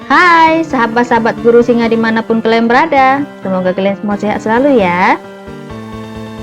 Hai sahabat-sahabat Guru Singa dimanapun kalian berada, semoga kalian semua sehat selalu ya.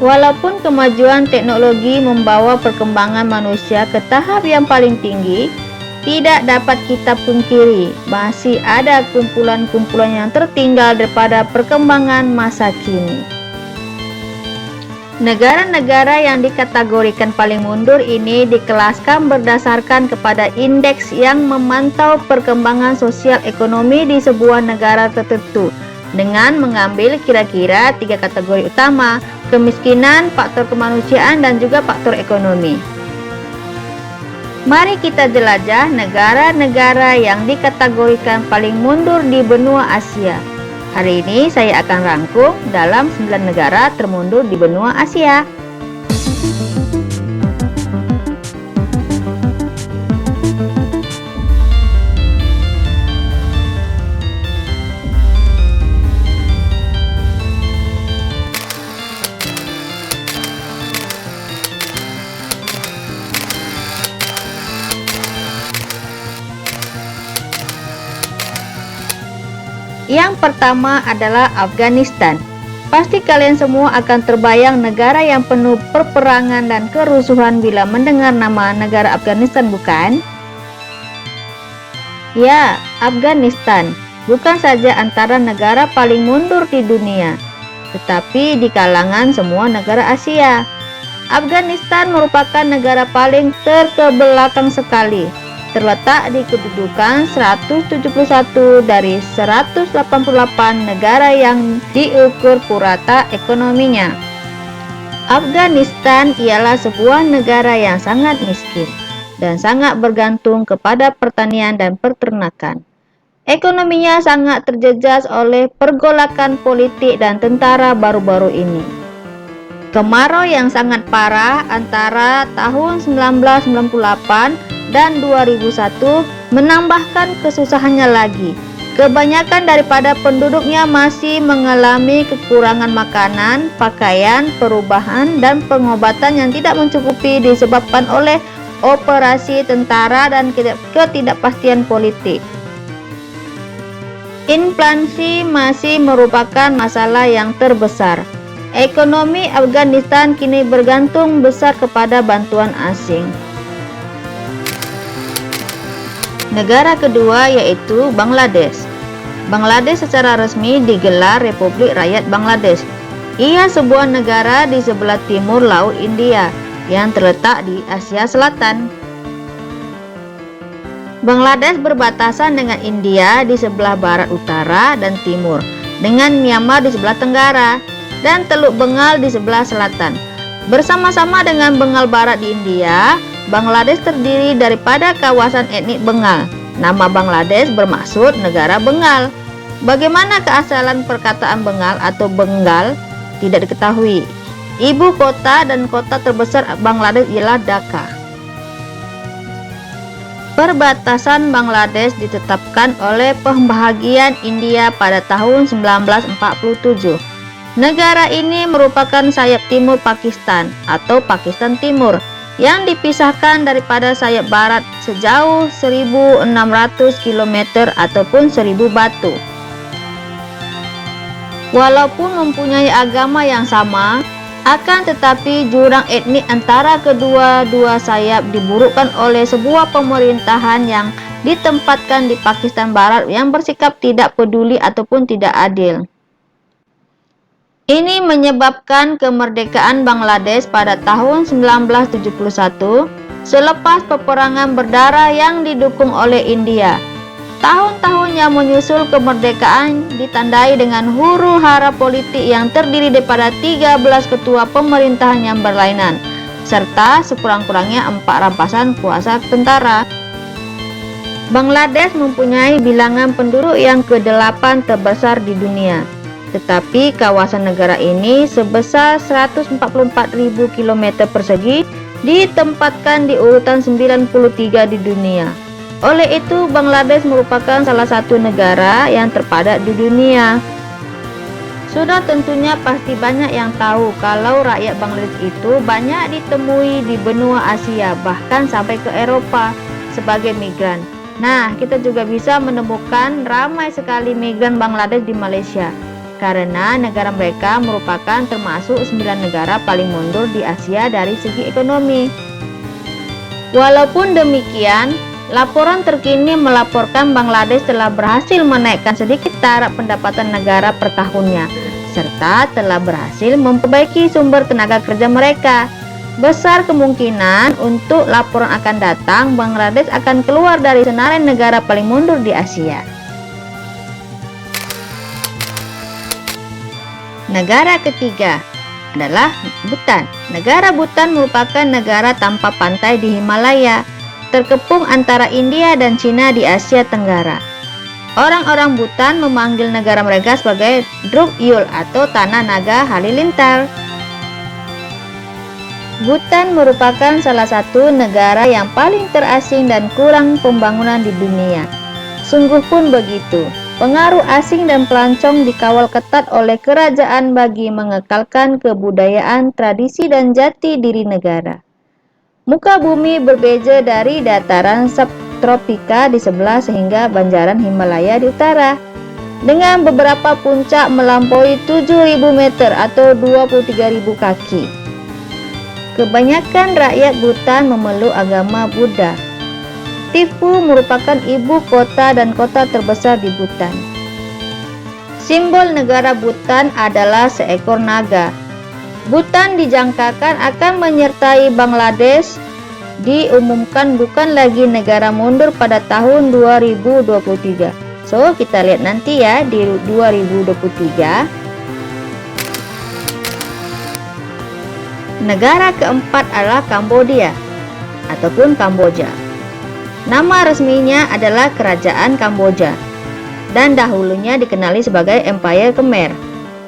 Walaupun kemajuan teknologi membawa perkembangan manusia ke tahap yang paling tinggi, tidak dapat kita pungkiri masih ada kumpulan-kumpulan yang tertinggal daripada perkembangan masa kini. Negara-negara yang dikategorikan paling mundur ini dikelaskan berdasarkan kepada indeks yang memantau perkembangan sosial ekonomi di sebuah negara tertentu dengan mengambil kira-kira 3 kategori utama: kemiskinan, faktor kemanusiaan, dan juga faktor ekonomi. Mari kita jelajah negara-negara yang dikategorikan paling mundur di benua Asia. Hari ini saya akan rangkum dalam 9 negara termundur di benua Asia. Yang pertama adalah Afghanistan. Pasti kalian semua akan terbayang negara yang penuh perperangan dan kerusuhan bila mendengar nama negara Afghanistan, bukan? Ya, Afghanistan bukan saja antara negara paling mundur di dunia, tetapi di kalangan semua negara Asia. Afghanistan merupakan negara paling terbelakang sekali, terletak di kedudukan 171 dari 188 negara yang diukur purata ekonominya. Afghanistan ialah sebuah negara yang sangat miskin dan sangat bergantung kepada pertanian dan peternakan. Ekonominya sangat terjejas oleh pergolakan politik dan tentara baru-baru ini. Kemarau yang sangat parah antara tahun 1998 dan 2001 menambahkan kesusahannya lagi. Kebanyakan daripada penduduknya masih mengalami kekurangan makanan, pakaian, perubahan, dan pengobatan yang tidak mencukupi disebabkan oleh operasi tentara dan ketidakpastian politik. Inflasi masih merupakan masalah yang terbesar. Ekonomi Afghanistan kini bergantung besar kepada bantuan asing. Negara kedua yaitu Bangladesh. Bangladesh secara resmi digelar Republik Rakyat Bangladesh. Ia sebuah negara di sebelah timur Laut India yang terletak di Asia Selatan. Bangladesh berbatasan dengan India di sebelah barat utara dan timur, dengan Myanmar di sebelah tenggara, dan Teluk Bengal di sebelah selatan. Bersama-sama dengan Bengal Barat di India, Bangladesh terdiri daripada kawasan etnik Bengal. Nama Bangladesh bermaksud negara Bengal. Bagaimana keasalan perkataan Bengal atau Bengal tidak diketahui. Ibu kota dan kota terbesar Bangladesh ialah Dhaka. Perbatasan Bangladesh ditetapkan oleh pembahagian India pada tahun 1947. Negara ini merupakan sayap timur Pakistan atau Pakistan Timur yang dipisahkan daripada sayap barat sejauh 1.600 km ataupun 1.000 batu. Walaupun mempunyai agama yang sama, akan tetapi jurang etnik antara kedua-dua sayap diburukkan oleh sebuah pemerintahan yang ditempatkan di Pakistan Barat yang bersikap tidak peduli ataupun tidak adil. Ini menyebabkan kemerdekaan Bangladesh pada tahun 1971 selepas peperangan berdarah yang didukung oleh India. Tahun-tahun yang menyusul kemerdekaan ditandai dengan huru-hara politik yang terdiri daripada 13 ketua pemerintahan yang berlainan, serta sekurang-kurangnya 4 rampasan kuasa tentara. Bangladesh mempunyai bilangan penduduk yang ke-8 terbesar di dunia. Tetapi kawasan negara ini sebesar 144.000 km persegi ditempatkan di urutan 93 di dunia. Oleh itu, Bangladesh merupakan salah satu negara yang terpadat di dunia. Sudah tentunya pasti banyak yang tahu kalau rakyat Bangladesh itu banyak ditemui di benua Asia, bahkan sampai ke Eropa sebagai migran. Nah, kita juga bisa menemukan ramai sekali migran Bangladesh di Malaysia, karena negara mereka merupakan termasuk 9 negara paling mundur di Asia dari segi ekonomi. Walaupun demikian, laporan terkini melaporkan Bangladesh telah berhasil menaikkan sedikit taraf pendapatan negara per tahunnya, serta telah berhasil memperbaiki sumber tenaga kerja mereka. Besar kemungkinan untuk laporan akan datang, Bangladesh akan keluar dari senarai negara paling mundur di Asia. Negara ketiga adalah Bhutan. Negara Bhutan merupakan negara tanpa pantai di Himalaya, terkepung antara India dan Cina di Asia Tenggara. Orang-orang Bhutan memanggil negara mereka sebagai Druk Yul atau Tanah Naga Halilintar. Bhutan merupakan salah satu negara yang paling terasing dan kurang pembangunan di dunia. Sungguh pun begitu. Pengaruh asing dan pelancong dikawal ketat oleh kerajaan bagi mengekalkan kebudayaan, tradisi, dan jati diri negara. Muka bumi berbeda dari dataran subtropika di sebelah sehingga banjaran Himalaya di utara, dengan beberapa puncak melampaui 7.000 meter atau 23.000 kaki. Kebanyakan rakyat Bhutan memeluk agama Buddha. Thimphu merupakan ibu kota dan kota terbesar di Bhutan. Simbol negara Bhutan adalah seekor naga. Bhutan dijangkakan akan menyertai Bangladesh. Diumumkan bukan lagi negara mundur pada tahun 2023. So, kita lihat nanti ya di 2023. Negara keempat adalah Kambodia ataupun Kamboja. Nama resminya adalah Kerajaan Kamboja dan dahulunya dikenali sebagai Empire Khmer.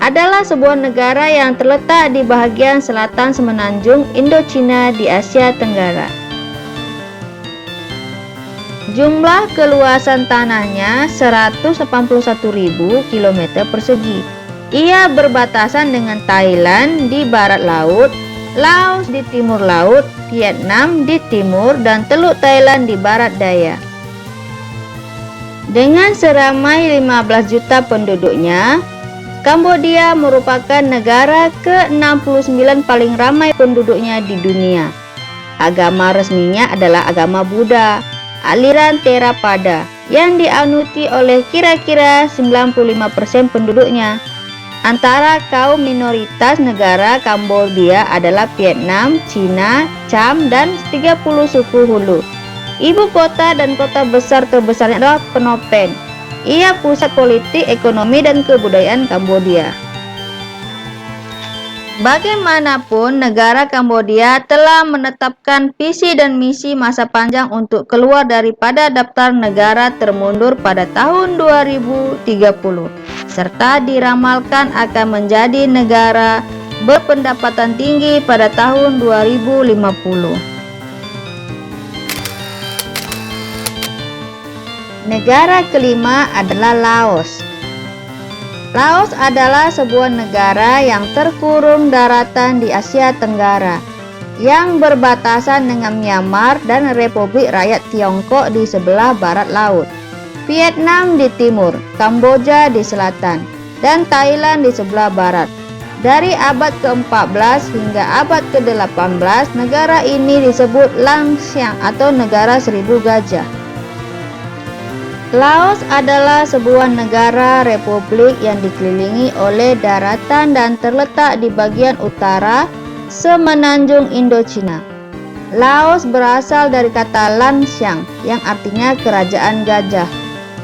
Adalah sebuah negara yang terletak di bahagian selatan semenanjung Indochina di Asia Tenggara. Jumlah keluasan tanahnya 181.000 km persegi. Ia berbatasan dengan Thailand di barat laut, Laos di timur laut, Vietnam di timur, dan Teluk Thailand di barat daya. Dengan seramai 15 juta penduduknya, Kambodia merupakan negara ke-69 paling ramai penduduknya di dunia. Agama resminya adalah agama Buddha, aliran Theravada, yang dianuti oleh kira-kira 95% penduduknya. Antara kaum minoritas negara Kambodia adalah Vietnam, Cina, Cham, dan 30 suku Hulu. Ibu kota dan kota besar terbesarnya adalah Phnom Penh. Ia pusat politik, ekonomi, dan kebudayaan Kambodia. Bagaimanapun, negara Kambodia telah menetapkan visi dan misi masa panjang untuk keluar daripada daftar negara termundur pada tahun 2030, serta diramalkan akan menjadi negara berpendapatan tinggi pada tahun 2050. Negara kelima adalah Laos. Laos adalah sebuah negara yang terkurung daratan di Asia Tenggara, yang berbatasan dengan Myanmar dan Republik Rakyat Tiongkok di sebelah barat laut, Vietnam di timur, Kamboja di selatan, dan Thailand di sebelah barat. Dari abad ke-14 hingga abad ke-18, negara ini disebut Lang Siang atau Negara Seribu Gajah. Laos adalah sebuah negara republik yang dikelilingi oleh daratan dan terletak di bagian utara semenanjung Indochina. Laos berasal dari kata Lan Siang yang artinya kerajaan gajah.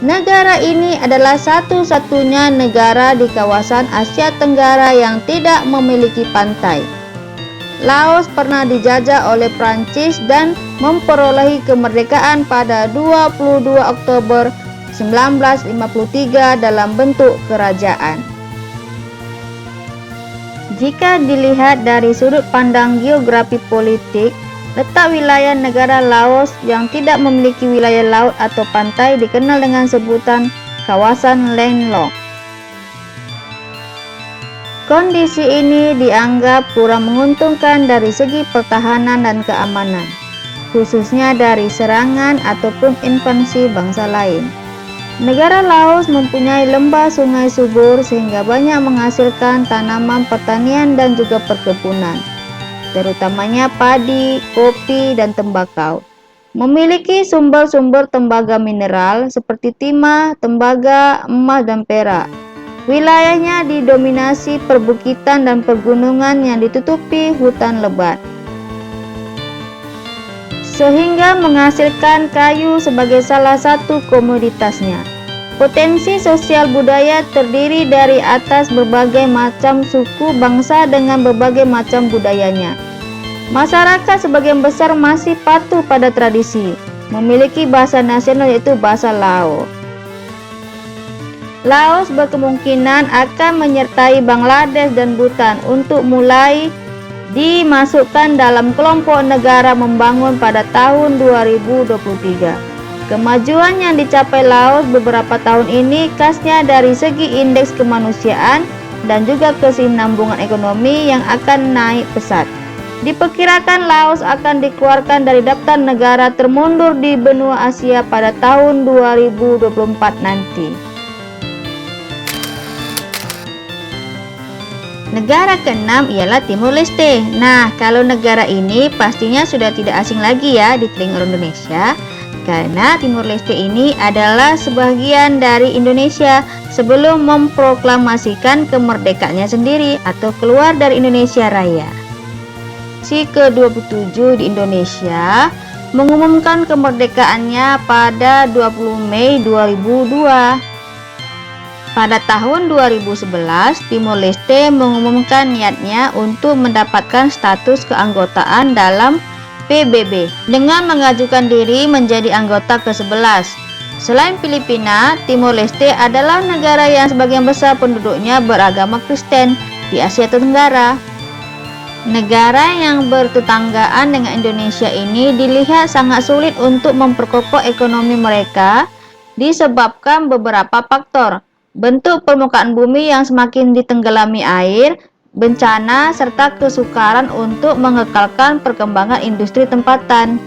Negara ini adalah satu-satunya negara di kawasan Asia Tenggara yang tidak memiliki pantai. Laos pernah dijajah oleh Prancis dan memperolehi kemerdekaan pada 22 Oktober 1953 dalam bentuk kerajaan. Jika dilihat dari sudut pandang geografi politik, letak wilayah negara Laos yang tidak memiliki wilayah laut atau pantai dikenal dengan sebutan kawasan landlocked. Kondisi ini dianggap kurang menguntungkan dari segi pertahanan dan keamanan. khususnya dari serangan ataupun invasi bangsa lain. Negara Laos mempunyai lembah sungai subur sehingga banyak menghasilkan tanaman pertanian dan juga perkebunan, terutamanya padi, kopi, dan tembakau. Memiliki sumber-sumber tembaga mineral seperti timah, tembaga, emas, dan perak. Wilayahnya didominasi perbukitan dan pegunungan yang ditutupi hutan lebat, sehingga menghasilkan kayu sebagai salah satu komoditasnya. Potensi sosial budaya terdiri dari atas berbagai macam suku bangsa dengan berbagai macam budayanya. Masyarakat sebagian besar masih patuh pada tradisi, memiliki bahasa nasional yaitu bahasa Lao. Laos berkemungkinan akan menyertai Bangladesh dan Bhutan untuk mulai dimasukkan dalam kelompok negara membangun pada tahun 2023. Kemajuan yang dicapai Laos beberapa tahun ini khasnya dari segi indeks kemanusiaan dan juga kesinambungan ekonomi yang akan naik pesat. Diperkirakan Laos akan dikeluarkan dari daftar negara termundur di benua Asia pada tahun 2024 nanti. Negara keenam ialah Timor Leste. Nah, kalau negara ini pastinya sudah tidak asing lagi ya di telinga Indonesia, karena Timor Leste ini adalah sebagian dari Indonesia sebelum memproklamasikan kemerdekaannya sendiri atau keluar dari Indonesia Raya. Si ke-27 di Indonesia mengumumkan kemerdekaannya pada 20 Mei 2002. Pada tahun 2011, Timor Leste mengumumkan niatnya untuk mendapatkan status keanggotaan dalam PBB dengan mengajukan diri menjadi anggota ke-11. Selain Filipina, Timor Leste adalah negara yang sebagian besar penduduknya beragama Kristen di Asia Tenggara. Negara yang bertetanggaan dengan Indonesia ini dilihat sangat sulit untuk memperkokoh ekonomi mereka disebabkan beberapa faktor. Bentuk permukaan bumi yang semakin ditenggelami air, bencana, serta kesukaran untuk mengekalkan perkembangan industri tempatan.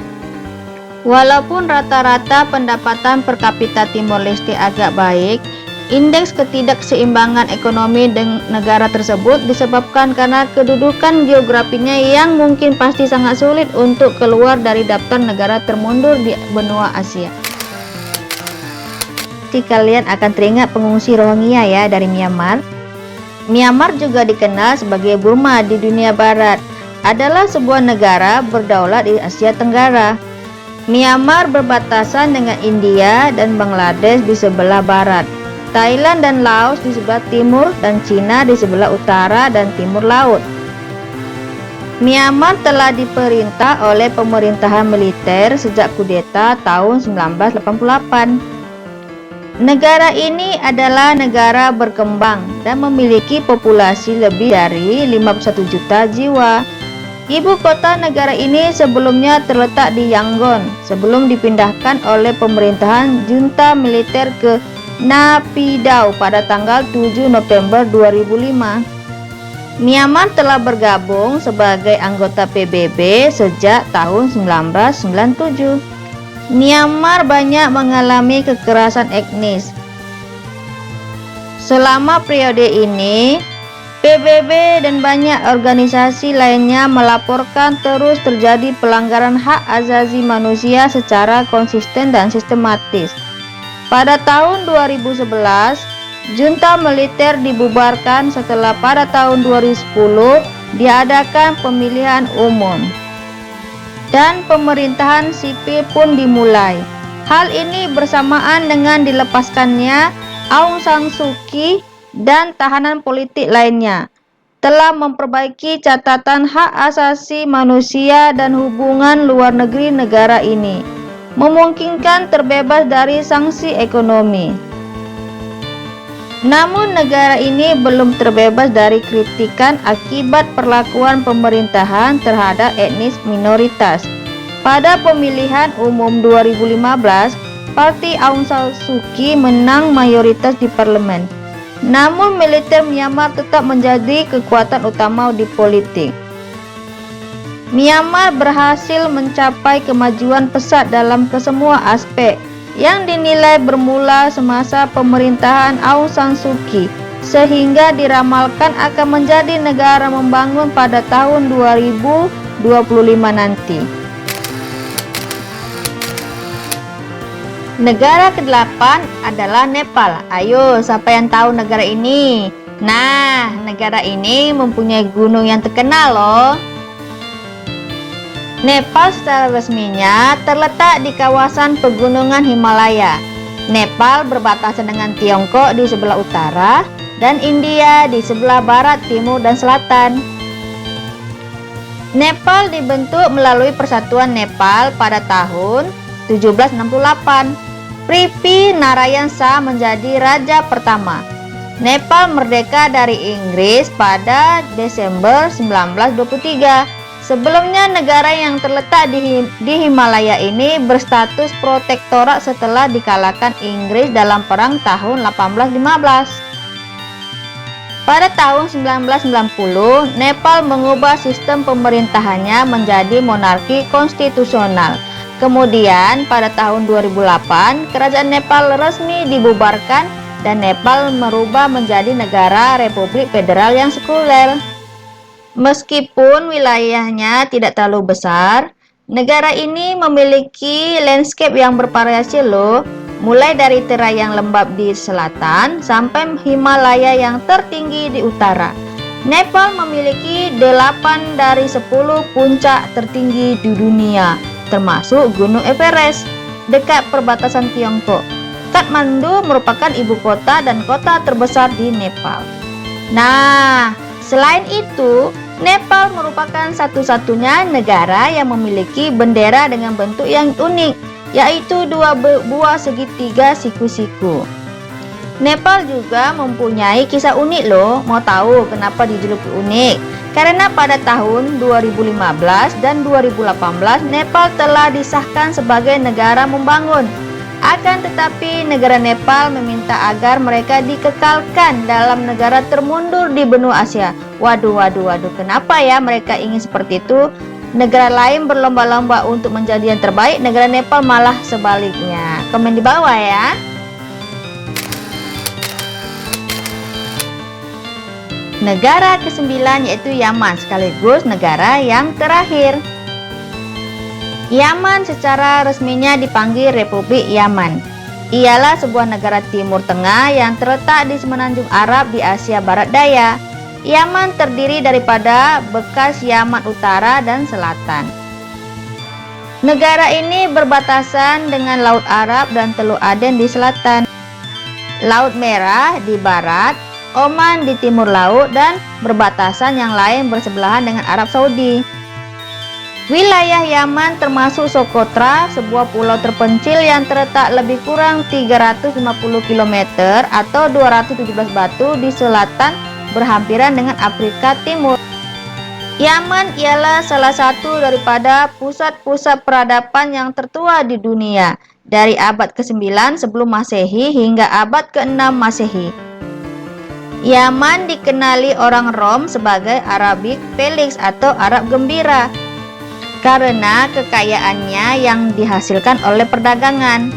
Walaupun rata-rata pendapatan per kapita Timor Leste agak baik, indeks ketidakseimbangan ekonomi negara tersebut disebabkan karena kedudukan geografinya yang mungkin pasti sangat sulit untuk keluar dari daftar negara termundur di benua Asia. Pasti kalian akan teringat pengungsi Rohingya ya dari Myanmar. Myanmar juga dikenal sebagai Burma di dunia barat, adalah sebuah negara berdaulat di Asia Tenggara. Myanmar berbatasan dengan India dan Bangladesh di sebelah barat, Thailand dan Laos di sebelah timur, dan Cina di sebelah utara dan timur laut. Myanmar telah diperintah oleh pemerintahan militer sejak kudeta tahun 1988. Negara ini adalah negara berkembang dan memiliki populasi lebih dari 51 juta jiwa. Ibu kota negara ini sebelumnya terletak di Yangon sebelum dipindahkan oleh pemerintahan junta militer ke Naypyidaw pada tanggal 7 November 2005. Myanmar telah bergabung sebagai anggota PBB sejak tahun 1997. Myanmar banyak mengalami kekerasan etnis. Selama periode ini, PBB dan banyak organisasi lainnya melaporkan terus terjadi pelanggaran hak asasi manusia secara konsisten dan sistematis. Pada tahun 2011, junta militer dibubarkan setelah pada tahun 2010 diadakan pemilihan umum dan pemerintahan sipil pun dimulai. Hal ini bersamaan dengan dilepaskannya Aung San Suu Kyi dan tahanan politik lainnya, telah memperbaiki catatan hak asasi manusia dan hubungan luar negeri negara ini, memungkinkan terbebas dari sanksi ekonomi. Namun negara ini belum terbebas dari kritikan akibat perlakuan pemerintahan terhadap etnis minoritas. Pada pemilihan umum 2015, Parti Aung San Suu Kyi menang mayoritas di parlemen. Namun militer Myanmar tetap menjadi kekuatan utama di politik. Myanmar berhasil mencapai kemajuan pesat dalam kesemua aspek yang dinilai bermula semasa pemerintahan Aung San Suu Kyi, sehingga diramalkan akan menjadi negara membangun pada tahun 2025 nanti. Negara ke-8 adalah Nepal. Ayo, siapa yang tahu negara ini? Nah, negara ini mempunyai gunung yang terkenal loh. Nepal secara resminya terletak di kawasan pegunungan Himalaya. Nepal berbatasan dengan Tiongkok di sebelah utara dan India di sebelah barat, timur, dan selatan. Nepal dibentuk melalui Persatuan Nepal pada tahun 1768. Prithvi Narayan Shah menjadi raja pertama. Nepal merdeka dari Inggris pada Desember 1923. Sebelumnya negara yang terletak di Himalaya ini berstatus protektorat setelah dikalahkan Inggris dalam perang tahun 1815. Pada tahun 1990, Nepal mengubah sistem pemerintahannya menjadi monarki konstitusional. Kemudian pada tahun 2008, kerajaan Nepal resmi dibubarkan dan Nepal merubah menjadi negara Republik Federal yang sekuler. Meskipun wilayahnya tidak terlalu besar, negara ini memiliki landscape yang bervariasi loh, mulai dari terai yang lembab di selatan sampai Himalaya yang tertinggi di utara. Nepal memiliki 8 dari 10 puncak tertinggi di dunia, termasuk Gunung Everest, dekat perbatasan Tiongkok. Kathmandu merupakan ibu kota dan kota terbesar di Nepal. Nah, selain itu, Nepal merupakan satu-satunya negara yang memiliki bendera dengan bentuk yang unik, yaitu 2 buah segitiga siku-siku. Nepal juga mempunyai kisah unik loh. Mau tahu kenapa dijuluki unik? Karena pada tahun 2015 dan 2018 Nepal telah disahkan sebagai negara membangun. Akan tetapi negara Nepal meminta agar mereka dikekalkan dalam negara termundur di benua Asia. Waduh, kenapa ya mereka ingin seperti itu? Negara lain berlomba-lomba untuk menjadi yang terbaik, negara Nepal malah sebaliknya. Komen di bawah ya. Negara ke-9 yaitu Yaman, sekaligus negara yang terakhir. Yaman secara resminya dipanggil Republik Yaman. Ialah sebuah negara Timur Tengah yang terletak di semenanjung Arab di Asia Barat Daya. Yaman terdiri daripada bekas Yaman Utara dan Selatan. Negara ini berbatasan dengan Laut Arab dan Teluk Aden di selatan, Laut Merah di barat, Oman di timur laut, dan berbatasan yang lain bersebelahan dengan Arab Saudi. Wilayah Yaman termasuk Socotra, sebuah pulau terpencil yang terletak lebih kurang 350 km atau 217 batu di selatan berhampiran dengan Afrika Timur. Yaman ialah salah satu daripada pusat-pusat peradaban yang tertua di dunia dari abad ke-9 sebelum Masehi hingga abad ke-6 Masehi. Yaman dikenali orang Rom sebagai Arabic Felix atau Arab Gembira karena kekayaannya yang dihasilkan oleh perdagangan.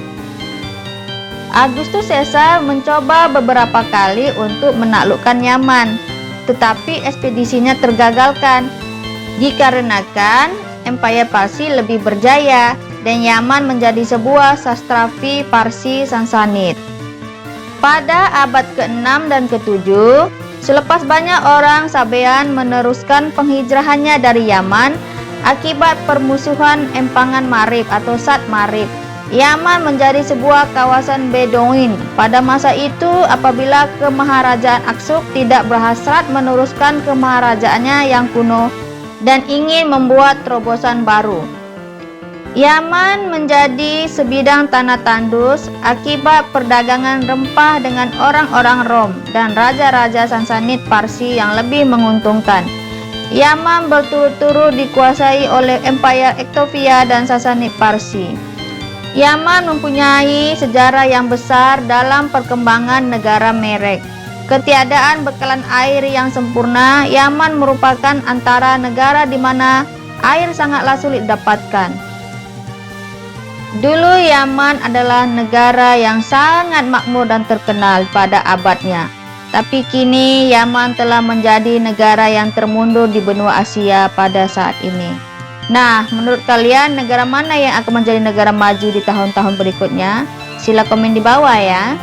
Augustus Caesar mencoba beberapa kali untuk menaklukkan Yaman, tetapi ekspedisinya tergagalkan dikarenakan Empire Parsi lebih berjaya dan Yaman menjadi sebuah sastrapi Parsi Sassanid. Pada abad ke-6 dan ke-7, selepas banyak orang Sabean meneruskan penghijrahannya dari Yaman, akibat permusuhan empangan Marib atau Sat Marib, Yaman menjadi sebuah kawasan Bedouin. Pada masa itu, apabila Kemaharajaan Aksum tidak berhasrat meneruskan kemaharajaannya yang kuno dan ingin membuat terobosan baru, Yaman menjadi sebidang tanah tandus akibat perdagangan rempah dengan orang-orang Rom dan raja-raja Sassanid Parsi yang lebih menguntungkan. Yaman berturut-turut dikuasai oleh Empire Ethiopia dan Sassanid Parsi. Yaman mempunyai sejarah yang besar dalam perkembangan negara Merek. Ketiadaan bekalan air yang sempurna, Yaman merupakan antara negara di mana air sangatlah sulit didapatkan. Dulu Yaman adalah negara yang sangat makmur dan terkenal pada abadnya. Tapi kini Yaman telah menjadi negara yang termundur di benua Asia pada saat ini. Nah, menurut kalian negara mana yang akan menjadi negara maju di tahun-tahun berikutnya? Sila komen di bawah ya.